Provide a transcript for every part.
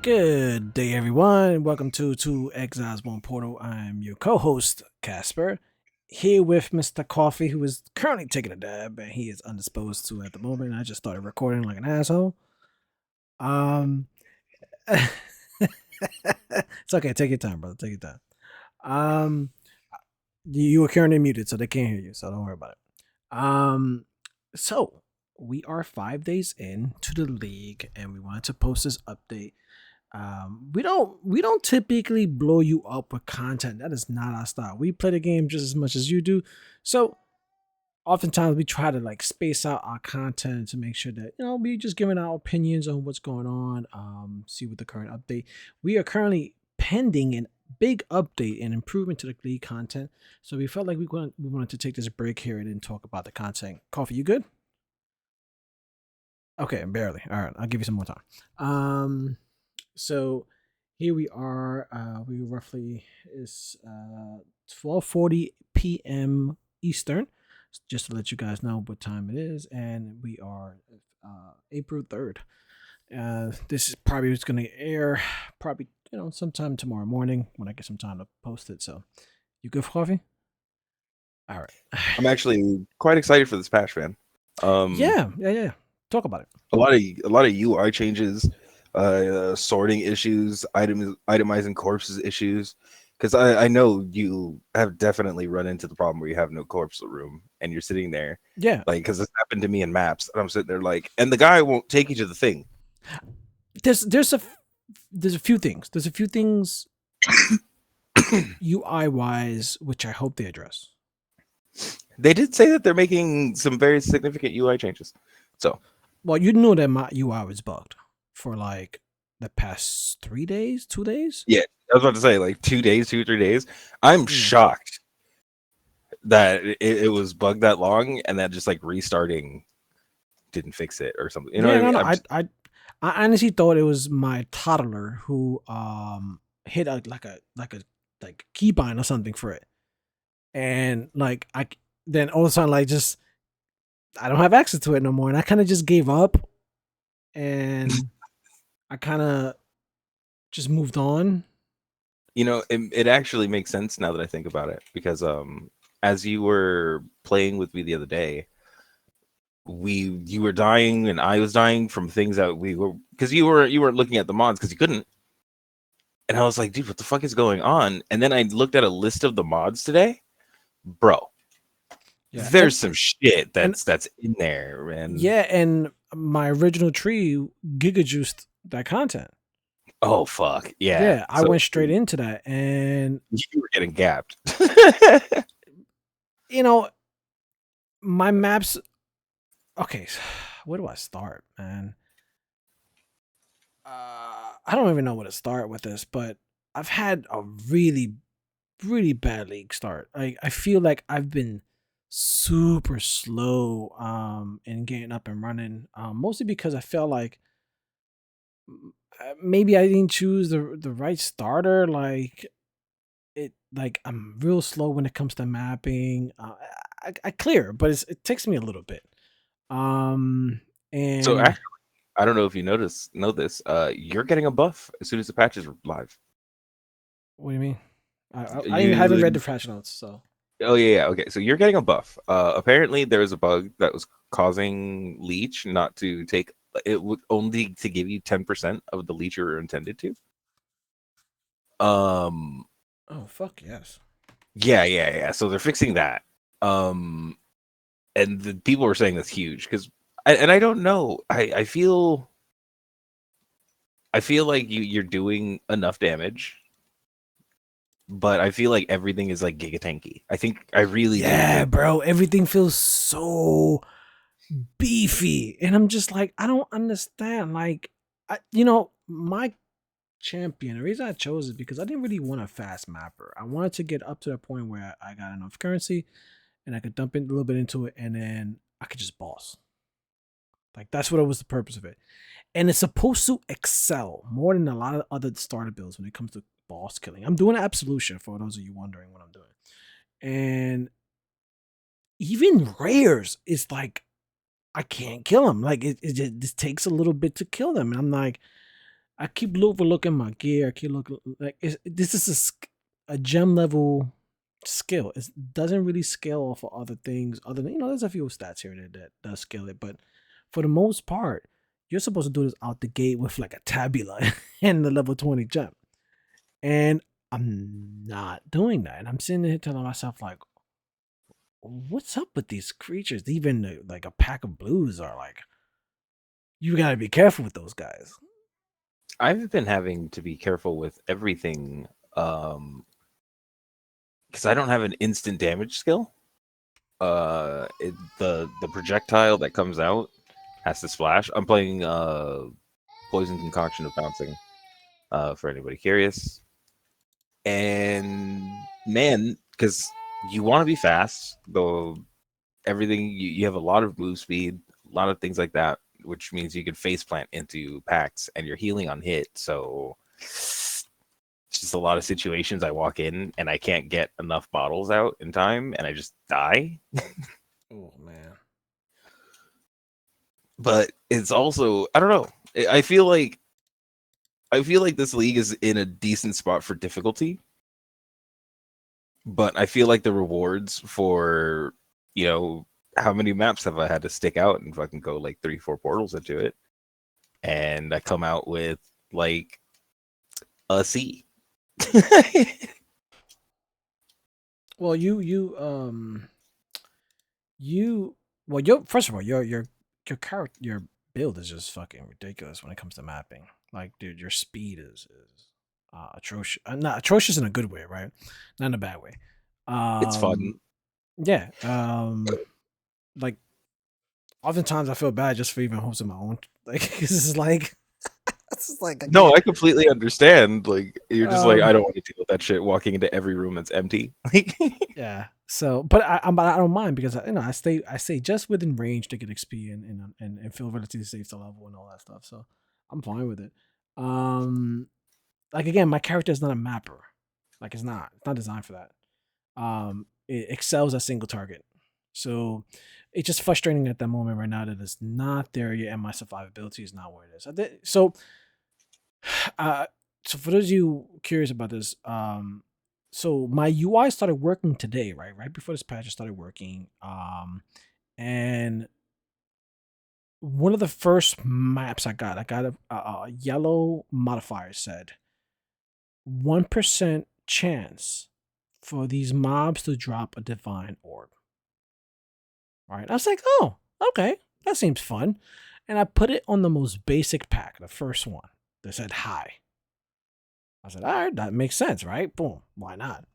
Good day, everyone. Welcome to Exile's One Portal. I'm your co-host, Casper, here with Mr. Coffee, who is currently taking a dab, and he is undisposed to at the moment. I just started recording like an asshole. Um, it's okay. Take your time, brother. Take your time. Um, you are currently muted, so they can't hear you. So don't worry about it. So we are 5 days in to the league, and we wanted to post this update. We don't typically blow you up with content. That is not our style. We play the game just as much as you do. So oftentimes we try to like space out our content to make sure that we just giving our opinions on what's going on. See what the current update. We are currently pending an big update and improvement to the league content. So we felt like we wanted to take this break here and then talk about the content. Coffee, you good? Okay, barely. All right, I'll give you some more time. So here we are. We roughly is 12:40 p.m. Eastern. Just to let you guys know what time it is, and we are April 3rd. This is probably what's going to air probably sometime tomorrow morning when I get some time to post it. So you good for coffee? All right. I'm actually quite excited for this patch, man. Yeah. Talk about it. A lot of UI changes, sorting issues, itemizing corpses issues. Because I know you have definitely run into the problem where you have no corpse room and you're sitting there. Yeah. Like, because this happened to me in maps, and I'm sitting there like, and the guy won't take you to the thing. There's a few things. There's a few things UI wise, which I hope they address. They did say that they're making some very significant UI changes. So, well, you know that my UI was bugged for like the past 3 days, 2 days. yeah, I was about to say like 2 days, 2 or 3 days. I'm shocked that it was bugged that long, and that just like restarting didn't fix it or something. You know what I mean? No. I honestly thought it was my toddler who hit like a keybind or something for it, and like then all of a sudden like just I don't have access to it no more, and I kind of just gave up, and I kind of just moved on. It actually makes sense now that I think about it, because as you were playing with me the other day, you were dying and I was dying from things that we were, because you weren't looking at the mods because you couldn't. And I was like, dude, what the fuck is going on? And then I looked at a list of the mods today, bro. Yeah, there's some shit that's in there, man. Yeah, and my original tree giga juiced that content. Oh fuck yeah! Yeah, I went straight into that, and you were getting gapped. My maps. Okay, where do I start, man? I don't even know where to start with this, but I've had a really, really bad league start. I feel like I've been super slow in getting up and running, mostly because I felt like maybe I didn't choose the right starter. Like I'm real slow when it comes to mapping. I clear, but it takes me a little bit. And so actually, I don't know if you know this. You're getting a buff as soon as the patch is live. What do you mean? I haven't read the patch notes, so. Oh yeah, okay. So you're getting a buff. Apparently there was a bug that was causing leech not to take. It would only to give you 10% of the leech you're intended to. Oh fuck yes. Yeah. So they're fixing that. And the people were saying that's huge because, and I don't know. I feel like you're doing enough damage, but I feel like everything is like giga tanky. I think I really yeah, bro. Everything feels so beefy, and I'm just like, I don't understand. Like, my champion. The reason I chose it because I didn't really want a fast mapper. I wanted to get up to the point where I got enough currency, and I could dump in a little bit into it, and then I could just boss. Like that's what it was the purpose of it, and it's supposed to excel more than a lot of other starter builds when it comes to boss killing. I'm doing absolution for those of you wondering what I'm doing, and even rares is like I can't kill them. Like it just takes a little bit to kill them, and I'm like, I keep overlooking my gear. I keep looking like this is a gem level skill. It doesn't really scale for other things. Other than there's a few stats here that does scale it, but for the most part, you're supposed to do this out the gate with like a tabula and the level 20 gem, and I'm not doing that. And I'm sitting there telling myself like, what's up with these creatures? Even like a pack of blues are like, you gotta be careful with those guys. I've been having to be careful with everything because I don't have an instant damage skill. The projectile that comes out has to splash. I'm playing Poison Concoction of Bouncing. For anybody curious, and man, because you want to be fast, though everything you have a lot of move speed, a lot of things like that, which means you can face plant into packs, and you're healing on hit. So it's just a lot of situations I walk in and I can't get enough bottles out in time, and I just die. Oh man. But it's also I don't know. I feel like this league is in a decent spot for difficulty, but I feel like the rewards for how many maps have I had to stick out and fucking go like 3, 4 portals into it, and I come out with like a C. Well, you well, your first of all, your character, your build is just fucking ridiculous when it comes to mapping. Like, dude, your speed is atrocious. Not atrocious in a good way, right? Not in a bad way. It's fun. Yeah. Like, oftentimes I feel bad just for even hosting my own. Like, this is like, this is like I No, can't. I completely understand. Like you're just like I Um, don't want to deal with that shit. Walking into every room that's empty. Like Yeah. So, but I don't mind because I stay just within range to get XP and feel relatively safe to level and all that stuff. So I'm fine with it. Um, like again, my character is not a mapper. Like it's not designed for that. It excels at single target. So it's just frustrating at that moment right now that it's not there yet, and my survivability is not where it is. Uh, so for those of you curious about this, so my UI started working today, right? Right before this patch, it started working. And one of the first maps I got a yellow modifier said 1% chance for these mobs to drop a divine orb. Right? I was like, oh, okay, that seems fun. And I put it on the most basic pack, the first one that said high. I said, all right, that makes sense, right? Boom, why not?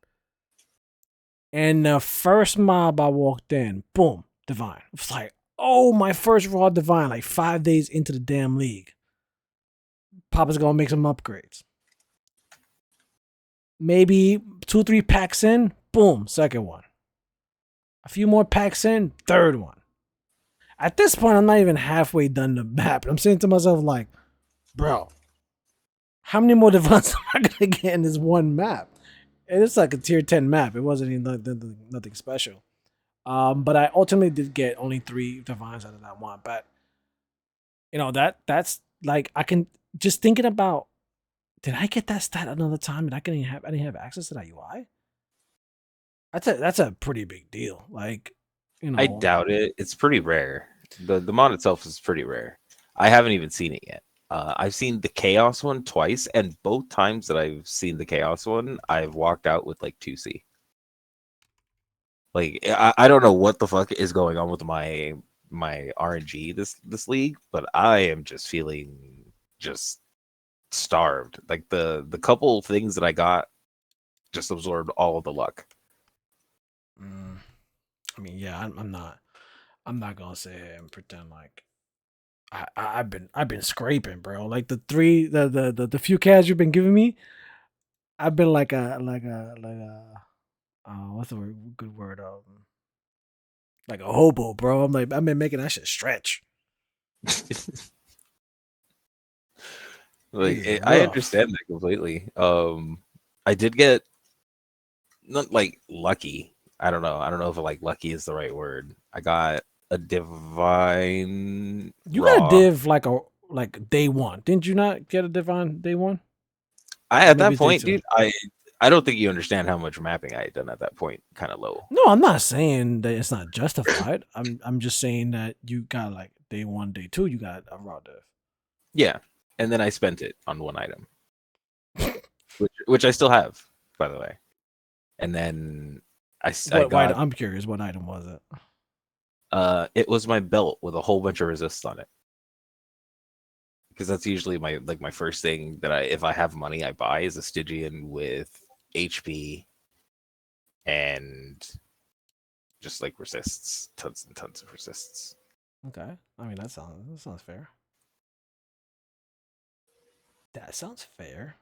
And the first mob I walked in, boom, divine. It was like, oh, my first raw divine, like 5 days into the damn league. Papa's gonna make some upgrades. Maybe 2, 3 packs in, boom, second one. A few more packs in, third one. At this point, I'm not even halfway done the map. And I'm saying to myself, like, bro, how many more divines am I gonna get in this one map? And it's like a tier 10 map. It wasn't even nothing special. But I ultimately did get only 3 divines out of that one. But that's like I can just thinking about, did I get that stat another time and I didn't have access to that UI? That's a pretty big deal. Like, you I know, doubt it. It's pretty rare. The mod itself is pretty rare. I haven't even seen it yet. I've seen the chaos one twice, and both times that I've seen the chaos one, I've walked out with like 2C. Like I don't know what the fuck is going on with my RNG this league, but I am just feeling just starved. Like the couple things that I got just absorbed all of the luck. mm, I mean, yeah, I'm not gonna sit here and pretend like I've been scraping, bro. Like the few cash you've been giving me, I've been like a what's the good word, like a hobo, bro. I've been making that shit stretch. It Like is I rough. understand that completely. I did get not like lucky. I don't know. I don't know if like lucky is the right word. I got a divine You got to raw. div like a. like day one? Didn't you not get a div on day one? I Or at maybe that day point, two. dude, I don't think you understand how much mapping I had done at that point. Kind of low. No, I'm not saying that it's not justified. I'm just saying that you got like day one, day two, you got a raw div. Yeah, and then I spent it on one item, which I still have, by the way. And then I What? Why? got I'm curious. What item was it? it was my belt with a whole bunch of resists on it. Because that's usually my first thing that if I have money I buy is a Stygian with HP and just like resists, tons and tons of resists. Okay. I mean, that sounds fair. That sounds fair.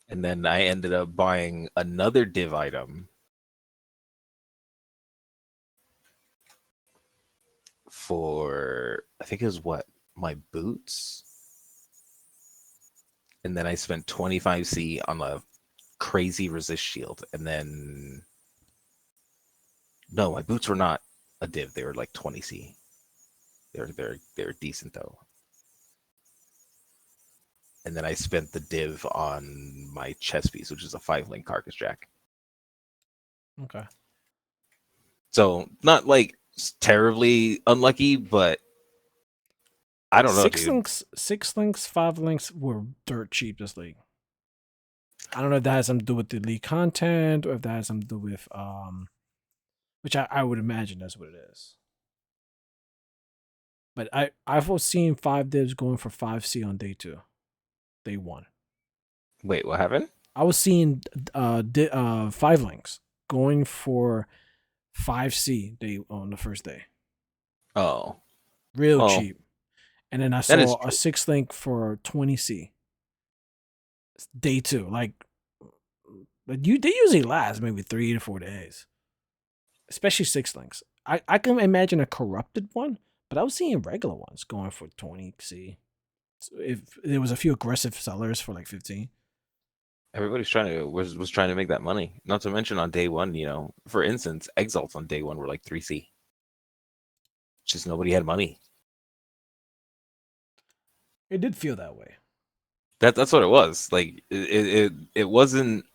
And then I ended up buying another div item for I think it was what my boots, and then I spent 25C on a crazy resist shield, and then no, my boots were not a div; they were like 20C. They're decent though. And then I spent the div on my chest piece, which is a 5-link carcass jack. Okay. So not like terribly unlucky, but I don't know, Six dude. links, 6 links, 5 links were dirt cheap this league. I don't know if that has something to do with the league content or if that has something to do with which I would imagine that's what it is. But I've seen 5 divs going for 5C on day two, day one. Wait, what happened? I was seeing 5 links going for 5C day on the first day, Oh, real well, cheap. And then I that is saw a true. 6 link for 20C day two. Like they usually last maybe 3 to 4 days, especially 6 links. I can imagine a corrupted one, but I was seeing regular ones going for 20C. So if there was a few aggressive sellers for like 15. Everybody's trying to was trying to make that money. Not to mention on day one, for instance, Exiles on day one were like 3C. Just nobody had money. It did feel that way. That's what it was. Like it wasn't.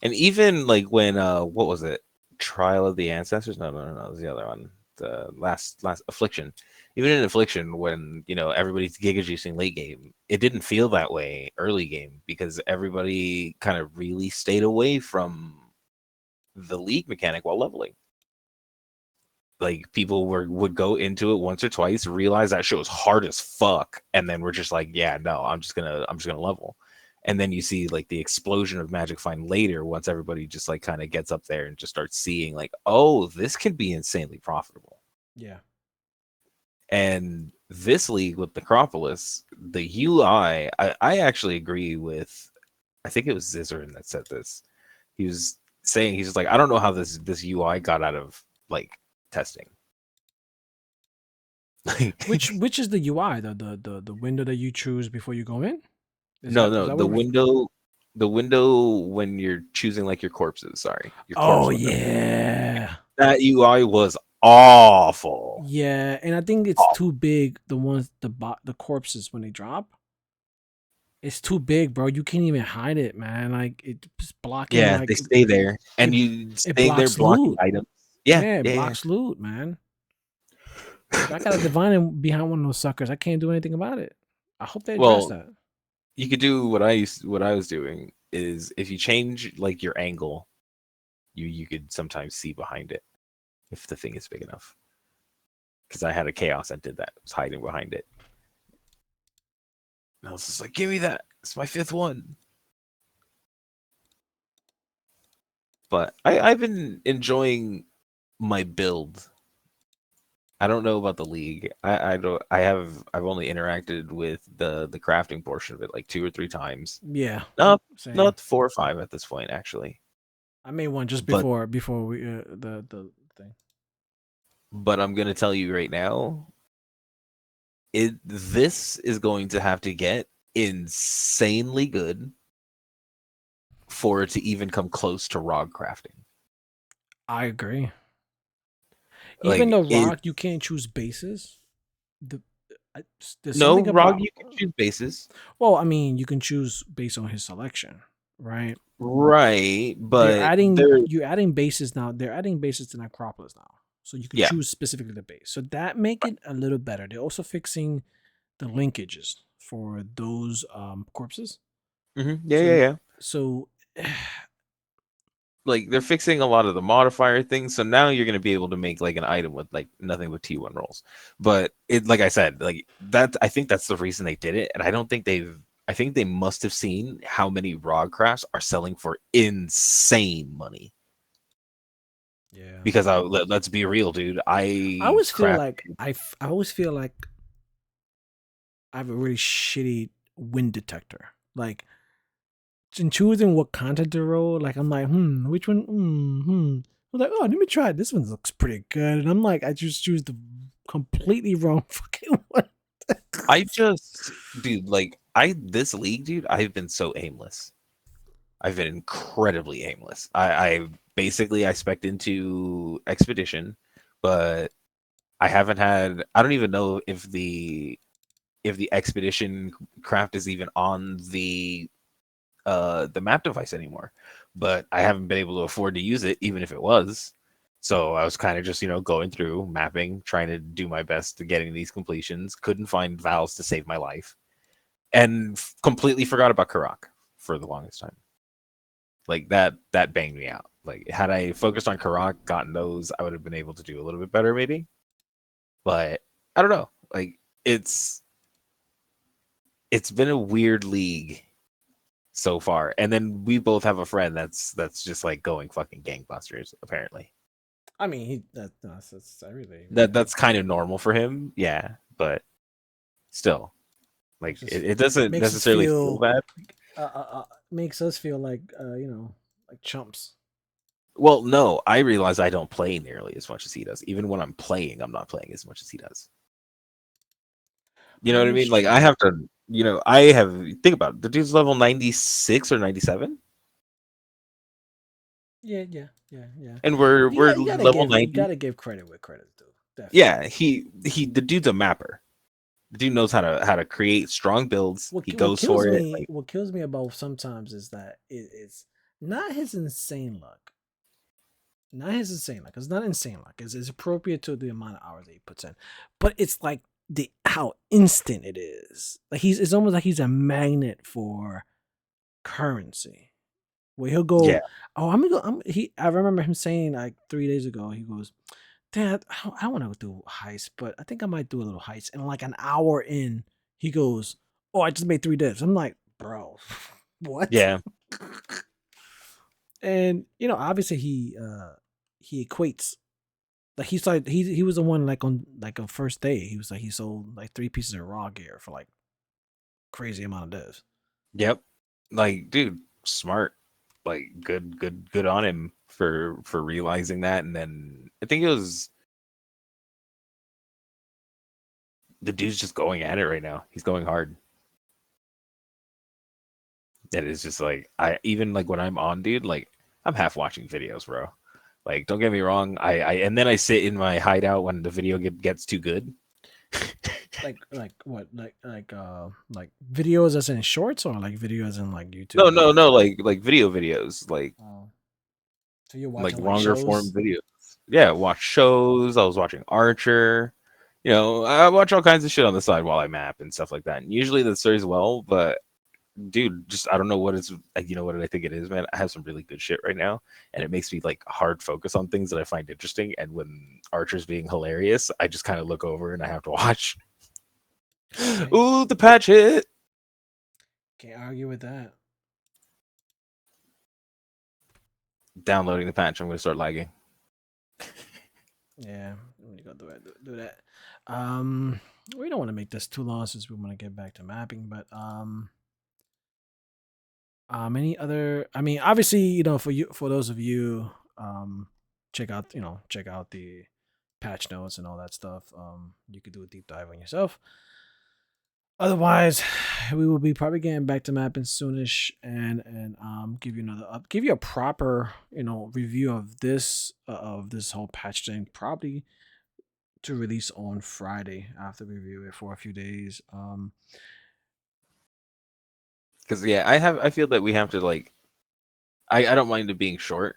And even like when what was it? Trial of the Ancestors? No, it was the other one. The last Affliction. Even in Affliction, when everybody's giga juicing late game, it didn't feel that way early game because everybody kind of really stayed away from the league mechanic while leveling. Like people would go into it once or twice, realize that shit was hard as fuck, and then we're just like, yeah, no, I'm just gonna level. And then you see like the explosion of Magic Find later once everybody just like kind of gets up there and just starts seeing like, oh, this can be insanely profitable. Yeah. And this league with Necropolis, the UI, I actually agree with. I think it was Zizarin that said this. He was saying he's just like, I don't know how this UI got out of like testing. Which is the UI, the window that you choose before you go in? Is No, that what the window when you're choosing like your corpses. Sorry, your Oh corpse window. yeah. That UI was awful. Yeah, and I think it's Awful. too big. The corpses when they drop, it's too big, bro. You can't even hide it, man. Like it's blocking. Yeah, they Like stay there, it, and you it stay there blocks blocking loot. items. Yeah, Yeah, it yeah, blocks loot, man. If I got a yeah. divine behind one of those suckers, I can't do anything about it. I hope they address Well, that. you could do what I was doing is if you change like your angle, you could sometimes see behind it if the thing is big enough. Because I had a chaos that did that. It was hiding behind it. And I was just like, give me that. It's my 5th one. But I've been enjoying my build. I don't know about the league. I don't. I've only interacted with the crafting portion of it like 2 or 3 times. Yeah, No, same. not 4 or 5 at this point actually. I made one just But before we the thing. I'm gonna tell you right now, this is going to have to get insanely good for it to even come close to ROG crafting. I agree. Even Like the it rock, you can't choose bases. The There's No, something Rog, about. you can choose bases. Well, I mean, you can choose based on his selection, right? Right, They're but adding they're you're adding bases now. They're adding bases to Necropolis now, so you can yeah. choose specifically the base. So that make it a little better. They're also fixing the linkages for those corpses. Yeah, yeah, So yeah. so Like they're fixing a lot of the modifier things, so now you're gonna be able to make like an item with like nothing but T1 rolls. But it, like I said, like that, I think that's the reason they did it, and I don't think they've. I think they must have seen how many Rog crafts are selling for insane money. yeah, Because let's be real, dude. I I always feel craft. like I always feel like I have a really shitty wind detector. Like in choosing what content to roll, like I'm like, which one? I'm like, oh, let me try it. This one looks pretty good, and I'm like, I just choose the completely wrong fucking one. I just, dude, like I this league, dude. I've been so aimless. I've been incredibly aimless. I basically I spec'd into expedition, but I haven't had. I don't even know if the expedition craft is even on the map device anymore. But I haven't been able to afford to use it, even if it was. So I was kind of just going through mapping, trying to do my best to getting these completions. Couldn't find Vals to save my life, and completely forgot about Karak for the longest time. Like that banged me out. Like had I focused on Karak, gotten those, I would have been able to do a little bit better maybe. But I don't know. Like it's been a weird league so far. And then we both have a friend that's just like going fucking gangbusters apparently. I mean, that's everything, That's kind of normal for him. Yeah, but still like makes us it doesn't makes us necessarily feel feel bad. makes us feel like like chumps. Well, no, I realize I don't play nearly as much as he does. Even when I'm playing, I'm not playing as much as he does. You know what I It's mean? Like I true. have to, I have think about it. The dude's level 96 or 97, Yeah. and we're You gotta level give 90. credit where credit's due. Definitely. Yeah, he the dude's a mapper. The dude knows how to create strong builds. He goes for it. Like What kills me about sometimes is that it's not his insane luck. Not his insane luck. It's not insane luck. It's appropriate to the amount of hours that he puts in. But it's like the how instant it is. Like it's almost like he's a magnet for currency. Where he'll yeah, go, oh, I'm gonna go. I remember him saying like 3 days ago, he goes, Dad, I want to do heist, but I think I might do a little heist. And like an hour in, he goes, "Oh, I just made 3 devs." I'm like, bro, what? yeah, And obviously he equates like he's like he was the one like on like a first day. He was like he sold like 3 pieces of raw gear for like crazy amount of devs. yep. Like dude, smart. Like good on him for realizing that. And then I think it was the dude's just going at it right now. He's going hard. And it's just like I even like when I'm on, dude, like I'm half watching videos, bro. Like, don't get me wrong. I and then I sit in my hideout when the video gets too good. Like what? Like videos as in shorts or like videos in like No, YouTube? no, no, like video videos, Oh, so you're like watching like longer form shows? videos. Yeah, watch shows. I was watching Archer. I watch all kinds of shit on the side while I map and stuff like that. And usually that serves well, but dude, just I don't know what it's like. You know what I think it is, man. I have some really good shit right now, and it makes me like hard focus on things that I find interesting. And when Archer's being hilarious, I just kind of look over and I have to watch. Okay, Ooh, the patch hit. can't argue with that. Downloading the patch. I'm going to start lagging. Yeah, let me go do that. We don't want to make this too long since we want to get back to mapping, but any other? I mean, obviously, for those of you, check out the patch notes and all that stuff. You could do a deep dive on yourself. Otherwise, we will be probably getting back to mapping soonish, and give you give you a proper review of this whole patch thing. Probably to release on Friday after we review it for a few days. Because yeah, I feel that we have to like I don't mind it being short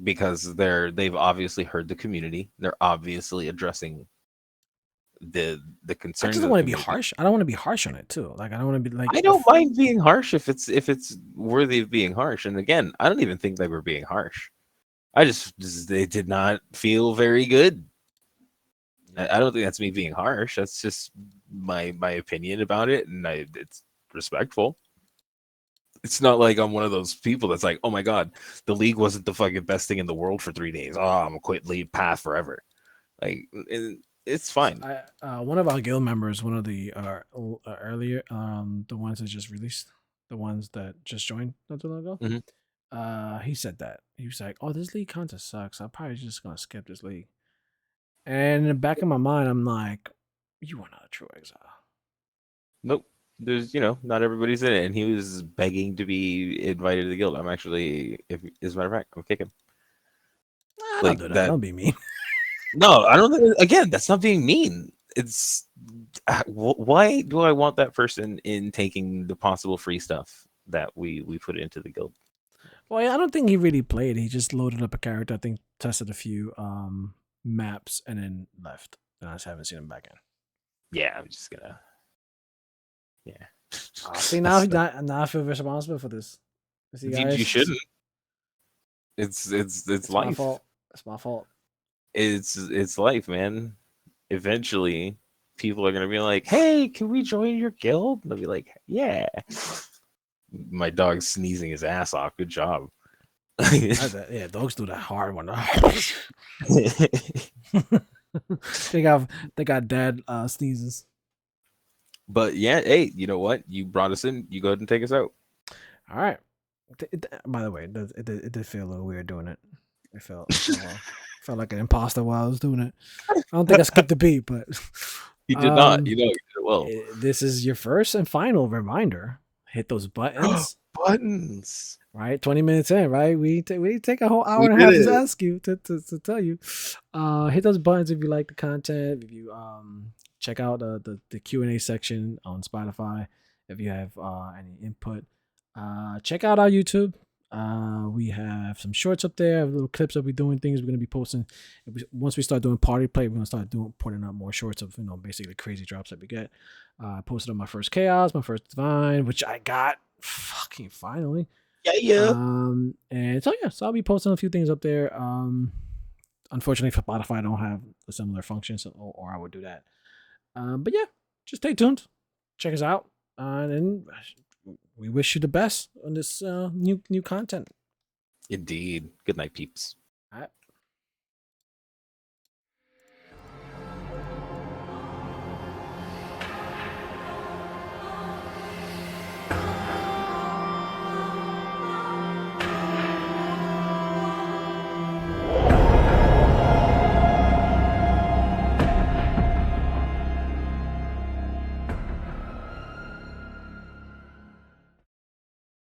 because they've obviously heard the community. They're obviously addressing the I concerns just don't of the want to be community. harsh. I don't want to be harsh on it too. Like I don't want to be like I don't mind being harsh if it's worthy of being harsh. And again, I don't even think they were being harsh. I just they did not feel very good. I don't think that's me being harsh. That's just my opinion about it, and it's respectful. It's not like I'm one of those people that's like, oh my god, the league wasn't the fucking best thing in the world for 3 days. Oh, I'm gonna quit league path forever. Like it's so fine. one of our guild members, one of the earlier the ones that just released, the ones that just joined not too long ago. Mhm. He said that he was like, "Oh, this league kind of sucks. I'm probably just gonna skip this league." And in the back of my mind, I'm like, "You are not a true exile." Nope. There's not everybody's in it, and he was begging to be invited to the guild. I'm actually, if as a matter of fact, I'm kicking Nah, don't like do that. that. Don't be mean. No, I don't think. Again, that's not being mean. It's why do I want that person in taking the possible free stuff that we put into the guild? Well, yeah, I don't think he really played. He just loaded up a character. I think tested a few maps and then left. And I just haven't seen him back in. Yeah, I'm just gonna. Yeah, See now, that's that. now I feel responsible for this. See, You guys, shouldn't. It's it's my life. fault. It's my fault. It's life, man. Eventually, people are gonna be like, "Hey, can we join your guild?" And they'll be like, "Yeah." My dog's sneezing his ass off. Good job. Yeah, dogs do that hard one. they got they got dad sneezes. But yeah, hey, you know what? You brought us in. You go ahead and take us out. All right. By the way, it did feel a little weird doing it. Felt like an imposter while I was doing it. I don't think I skipped a beat, but You did not. um, You did it well. this is your first and final reminder. Hit those buttons. Buttons. Right, 20 minutes in. Right, we take a whole hour We and a did half to it. ask you to tell you. Hit those buttons if you like the content. If you check out the Q&A section on Spotify. If you have any input, check out our YouTube. We have some shorts up there, little clips of we doing things. We're gonna be posting. Once we start doing party play, we're gonna start putting up more shorts of basically crazy drops that we get. I posted on my first chaos, my first divine, which I got fucking finally. Yeah, yeah. And so yeah, so I'll be posting a few things up there. Unfortunately for Spotify, I don't have a similar function, so or I would do that. But yeah, just stay tuned. Check us out, and we wish you the best on this new content. Indeed. Good night, peeps. All right.